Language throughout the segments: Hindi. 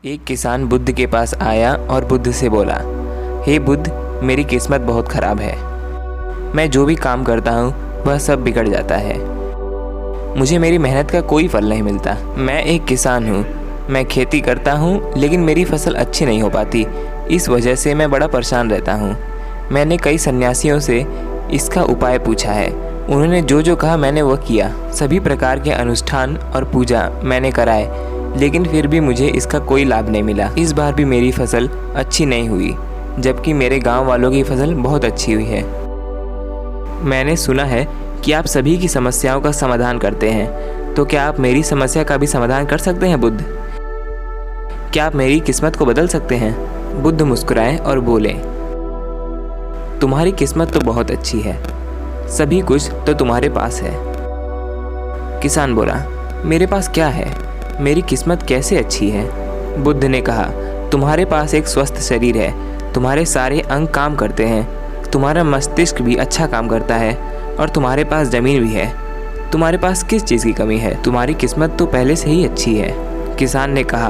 एक किसान बुद्ध के पास आया और बुद्ध से बोला, हे बुद्ध, मेरी किस्मत बहुत ख़राब है। मैं जो भी काम करता हूँ वह सब बिगड़ जाता है। मुझे मेरी मेहनत का कोई फल नहीं मिलता। मैं एक किसान हूँ, मैं खेती करता हूँ लेकिन मेरी फसल अच्छी नहीं हो पाती। इस वजह से मैं बड़ा परेशान रहता हूँ। मैंने कई सन्यासियों से इसका उपाय पूछा है। उन्होंने जो जो कहा मैंने वह किया। सभी प्रकार के अनुष्ठान और पूजा मैंने कराए, लेकिन फिर भी मुझे इसका कोई लाभ नहीं मिला। इस बार भी मेरी फसल अच्छी नहीं हुई, जबकि मेरे गांव वालों की फसल बहुत अच्छी हुई है। मैंने सुना है कि आप सभी की समस्याओं का समाधान करते हैं, तो क्या आप मेरी समस्या का भी समाधान कर सकते हैं बुद्ध? क्या आप मेरी किस्मत को बदल सकते हैं? बुद्ध मुस्कुराए और बोले, तुम्हारी किस्मत तो बहुत अच्छी है, सभी कुछ तो तुम्हारे पास है। किसान बोला, मेरे पास क्या है? मेरी किस्मत कैसे अच्छी है? बुद्ध ने कहा, तुम्हारे पास एक स्वस्थ शरीर है, तुम्हारे सारे अंग काम करते हैं, तुम्हारा मस्तिष्क भी अच्छा काम करता है और तुम्हारे पास ज़मीन भी है। तुम्हारे पास किस चीज़ की कमी है? तुम्हारी किस्मत तो पहले से ही अच्छी है। किसान ने कहा,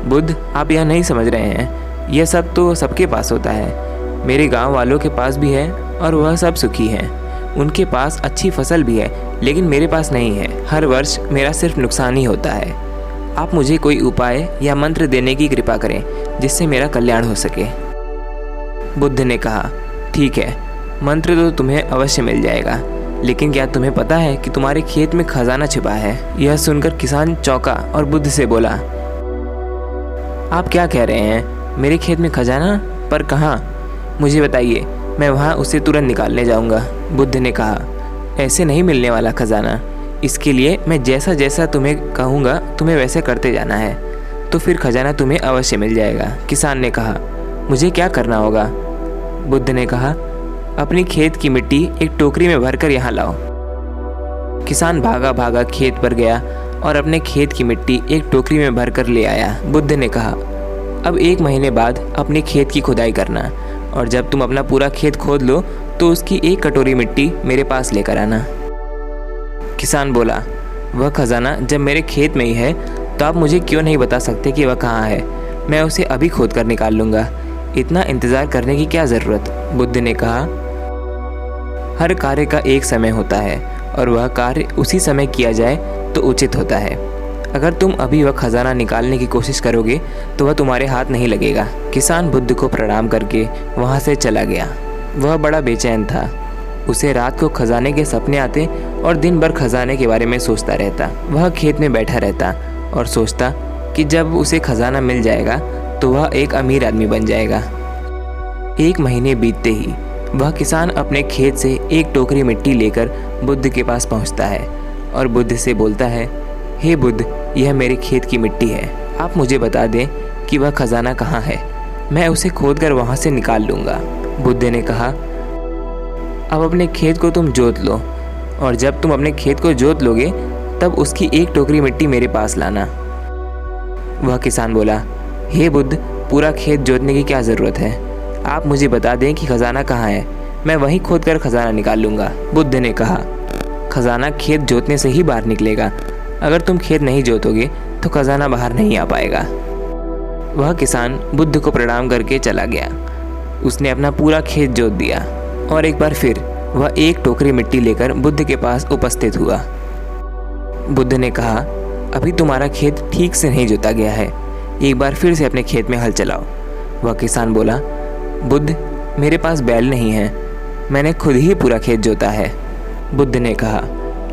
बुद्ध, आप यह नहीं समझ रहे हैं, यह सब तो सबके पास होता है। मेरे गांव वालों के पास भी है और वह सब सुखी हैं। उनके पास अच्छी फसल भी है, लेकिन मेरे पास नहीं है। हर वर्ष मेरा सिर्फ नुकसान ही होता है। आप मुझे कोई उपाय या मंत्र देने की कृपा करें जिससे मेरा कल्याण हो सके। बुद्ध ने कहा, ठीक है, मंत्र तो तुम्हें अवश्य मिल जाएगा, लेकिन क्या तुम्हें पता है कि तुम्हारे खेत में खजाना छिपा है? यह सुनकर किसान चौंका और बुद्ध से बोला, आप क्या कह रहे हैं? मेरे खेत में खजाना? पर कहाँ? मुझे बताइए, मैं वहाँ उसे तुरंत निकालने जाऊँगा। बुद्ध ने कहा, ऐसे नहीं मिलने वाला खजाना। इसके लिए मैं जैसा जैसा तुम्हें कहूँगा तुम्हें वैसे करते जाना है, तो फिर खजाना तुम्हें अवश्य मिल जाएगा। किसान ने कहा, मुझे क्या करना होगा? बुद्ध ने कहा, अपनी खेत की मिट्टी एक टोकरी में भरकर यहाँ लाओ। किसान भागा भागा खेत पर गया और अपने खेत की मिट्टी एक टोकरी में भरकर ले आया। बुद्ध ने कहा, अब 1 महीने बाद अपने खेत की खुदाई करना, और जब तुम अपना पूरा खेत खोद लो तो उसकी 1 कटोरी मिट्टी मेरे पास लेकर आना। किसान बोला, वह खजाना जब मेरे खेत में ही है तो आप मुझे क्यों नहीं बता सकते कि वह कहाँ है? मैं उसे अभी खोद कर निकाल लूँगा। इतना इंतज़ार करने की क्या ज़रूरत? बुद्ध ने कहा, हर कार्य का एक समय होता है और वह कार्य उसी समय किया जाए तो उचित होता है। अगर तुम अभी वह खजाना निकालने की कोशिश करोगे तो वह तुम्हारे हाथ नहीं लगेगा। किसान बुद्ध को प्रणाम करके वहाँ से चला गया। वह बड़ा बेचैन था। उसे रात को खजाने के सपने आते और दिन भर खजाने के बारे में सोचता रहता। वह खेत में बैठा रहता और सोचता कि जब उसे खजाना मिल जाएगा तो वह एक अमीर आदमी बन जाएगा। 1 महीने बीतते ही वह किसान अपने खेत से एक टोकरी मिट्टी लेकर बुद्ध के पास पहुंचता है और बुद्ध से बोलता है, हे बुद्ध, यह मेरे खेत की मिट्टी है। आप मुझे बता दें कि वह खजाना कहाँ है। मैं उसे खोदकर वहाँ से निकाल लूँगा। बुद्ध ने कहा, अब अपने खेत को तुम जोत लो, और जब तुम अपने खेत को जोत लोगे तब उसकी 1 टोकरी मिट्टी मेरे पास लाना। वह किसान बोला, हे बुद्ध, पूरा खेत जोतने की क्या ज़रूरत है? आप मुझे बता दें कि खजाना कहाँ है, मैं वहीं खोद कर खजाना निकाल लूँगा। बुद्ध ने कहा, खजाना खेत जोतने से ही बाहर निकलेगा। अगर तुम खेत नहीं जोतोगे तो खजाना बाहर नहीं आ पाएगा। वह किसान बुद्ध को प्रणाम करके चला गया। उसने अपना पूरा खेत जोत दिया और एक बार फिर वह 1 टोकरी मिट्टी लेकर बुद्ध के पास उपस्थित हुआ। बुद्ध ने कहा, अभी तुम्हारा खेत ठीक से नहीं जोता गया है, एक बार फिर से अपने खेत में हल चलाओ। वह किसान बोला, बुद्ध, मेरे पास बैल नहीं है, मैंने खुद ही पूरा खेत जोता है। बुद्ध ने कहा,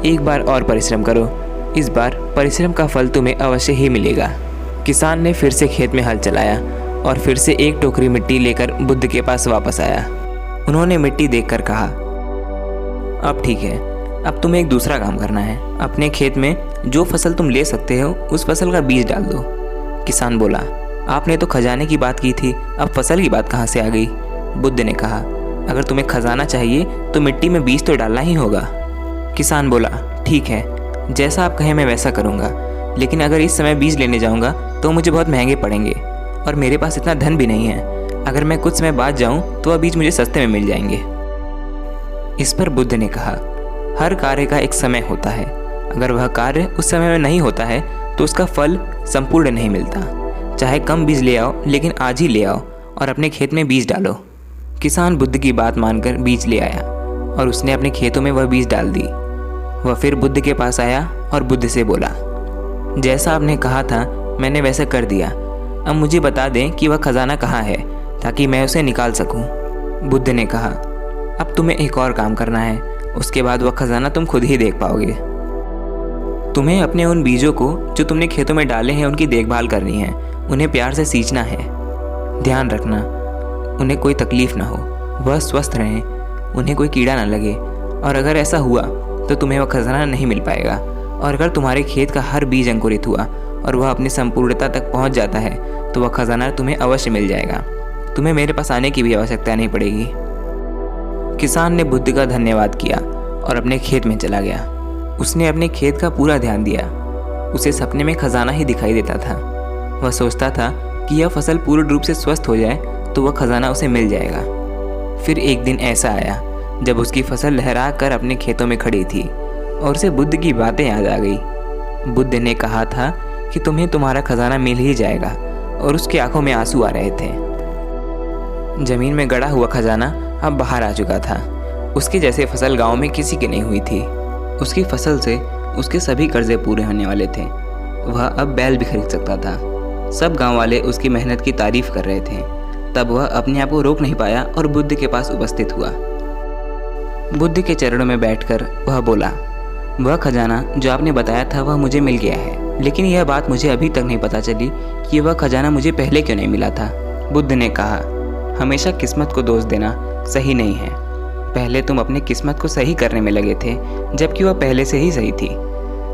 एक बार और परिश्रम करो, इस बार परिश्रम का फल तुम्हें अवश्य ही मिलेगा। किसान ने फिर से खेत में हल चलाया और फिर से 1 टोकरी मिट्टी लेकर बुद्ध के पास वापस आया। उन्होंने मिट्टी देखकर कहा, अब ठीक है, अब तुम्हें एक दूसरा काम करना है। अपने खेत में जो फसल तुम ले सकते हो उस फसल का बीज डाल दो। किसान बोला, आपने तो खजाने की बात की थी, अब फसल की बात कहाँ से आ गई? बुद्ध ने कहा, अगर तुम्हें खजाना चाहिए तो मिट्टी में बीज तो डालना ही होगा। किसान बोला, ठीक है, जैसा आप कहें मैं वैसा करूँगा, लेकिन अगर इस समय बीज लेने जाऊँगा तो मुझे बहुत महंगे पड़ेंगे और मेरे पास इतना धन भी नहीं है। अगर मैं कुछ समय बाद जाऊँ तो वह बीज मुझे सस्ते में मिल जाएंगे। इस पर बुद्ध ने कहा, हर कार्य का एक समय होता है। अगर वह कार्य उस समय में नहीं होता है तो उसका फल संपूर्ण नहीं मिलता। चाहे कम बीज ले आओ, लेकिन आज ही ले आओ और अपने खेत में बीज डालो। किसान बुद्ध की बात मानकर बीज ले आया और उसने अपने खेतों में वह बीज डाल दी। वह फिर बुद्ध के पास आया और बुद्ध से बोला, जैसा आपने कहा था मैंने वैसा कर दिया। अब मुझे बता दें कि वह खजाना कहाँ है ताकि मैं उसे निकाल सकूं। बुद्ध ने कहा, अब तुम्हें एक और काम करना है, उसके बाद वह खजाना तुम खुद ही देख पाओगे। तुम्हें अपने उन बीजों को जो तुमने खेतों में डाले हैं उनकी देखभाल करनी है, उन्हें प्यार से सींचना है। ध्यान रखना उन्हें कोई तकलीफ ना हो, वह स्वस्थ रहें, उन्हें कोई कीड़ा ना लगे, और अगर ऐसा हुआ तो तुम्हें वह खजाना नहीं मिल पाएगा। और अगर तुम्हारे खेत का हर बीज अंकुरित हुआ और वह अपनी संपूर्णता तक पहुंच जाता है तो वह खजाना तुम्हें अवश्य मिल जाएगा। तुम्हें मेरे पास आने की भी आवश्यकता नहीं पड़ेगी। किसान ने बुद्ध का धन्यवाद किया और अपने खेत में चला गया। उसने अपने खेत का पूरा ध्यान दिया। उसे सपने में खजाना ही दिखाई देता था। वह सोचता था कि यह फसल पूर्ण रूप से स्वस्थ हो जाए तो वह खजाना उसे मिल जाएगा। फिर एक दिन ऐसा आया जब उसकी फसल लहरा कर अपने खेतों में खड़ी थी और उसे बुद्ध की बातें याद आ गई। बुद्ध ने कहा था कि तुम्हें तुम्हारा खजाना मिल ही जाएगा, और उसकी आंखों में आंसू आ रहे थे। जमीन में गड़ा हुआ खजाना अब बाहर आ चुका था। उसकी जैसे फसल गांव में किसी की नहीं हुई थी। उसकी फसल से उसके सभी कर्जे पूरे होने वाले थे। वह अब बैल भी खरीद सकता था। सब गांव वाले उसकी मेहनत की तारीफ कर रहे थे। तब वह अपने आप को रोक नहीं पाया और बुद्ध के पास उपस्थित हुआ। बुद्ध के चरणों में बैठकर वह बोला, वह खजाना जो आपने बताया था वह मुझे मिल गया है, लेकिन यह बात मुझे अभी तक नहीं पता चली कि वह खजाना मुझे पहले क्यों नहीं मिला था। बुद्ध ने कहा, हमेशा किस्मत को दोष देना सही नहीं है। पहले तुम अपनी किस्मत को सही करने में लगे थे, जबकि वह पहले से ही सही थी।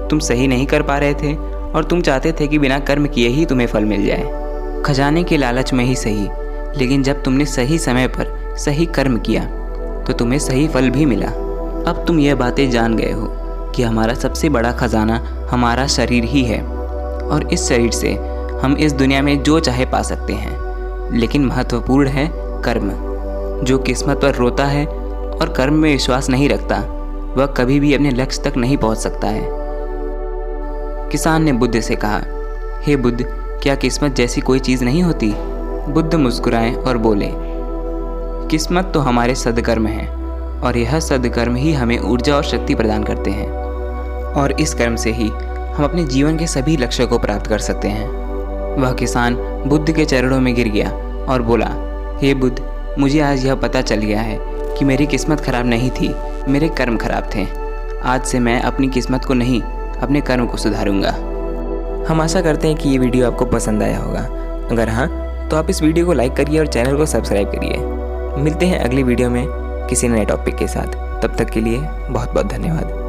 तुम सही नहीं कर पा रहे थे और तुम चाहते थे कि बिना कर्म किए ही तुम्हें फल मिल जाए। खजाने के लालच में ही सही, लेकिन जब तुमने सही समय पर सही कर्म किया तो तुम्हें सही फल भी मिला। अब तुम यह बातें जान गए हो कि हमारा सबसे बड़ा खजाना हमारा शरीर ही है, और इस शरीर से हम इस दुनिया में जो चाहे पा सकते हैं। लेकिन महत्वपूर्ण है कर्म। जो किस्मत पर रोता है और कर्म में विश्वास नहीं रखता, वह कभी भी अपने लक्ष्य तक नहीं पहुंच सकता है। किसान ने बुद्ध से कहा, हे बुद्ध, क्या किस्मत जैसी कोई चीज़ नहीं होती? बुद्ध मुस्कुराए और बोले, किस्मत तो हमारे सद्कर्म हैं, और यह सद्कर्म ही हमें ऊर्जा और शक्ति प्रदान करते हैं, और इस कर्म से ही हम अपने जीवन के सभी लक्ष्यों को प्राप्त कर सकते हैं। वह किसान बुद्ध के चरणों में गिर गया और बोला, हे बुद्ध, मुझे आज यह पता चल गया है कि मेरी किस्मत खराब नहीं थी, मेरे कर्म खराब थे। आज से मैं अपनी किस्मत को नहीं, अपने कर्म को सुधारूंगा। हम आशा करते हैं कि ये वीडियो आपको पसंद आया होगा। अगर हाँ, तो आप इस वीडियो को लाइक करिए और चैनल को सब्सक्राइब करिए। मिलते हैं अगली वीडियो में किसी नए टॉपिक के साथ। तब तक के लिए बहुत बहुत धन्यवाद।